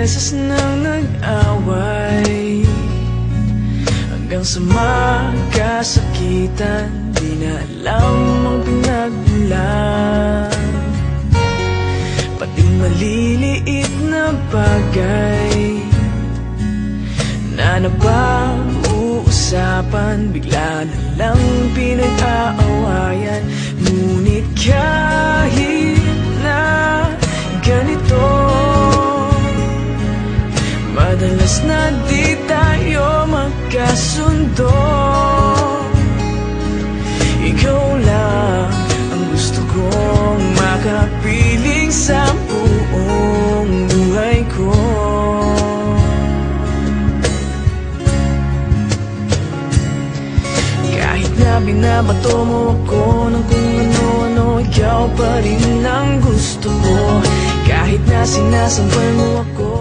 beses nang nag-away, hanggang sa magkasakitan, di na alam ang pinagmulan. Pati maliliit na bagay na napag-uusapan, bigla na lang pinag-aawayan. Ngunit kahit na ganito, madalas na di tayo magkasundo. Ikaw lang ang gusto kong makapiling sa buong buhay ko. Kahit na binabato mo ako ng kung ano-ano, ikaw pa rin ang gusto ko. Kahit na sinasampal mo ako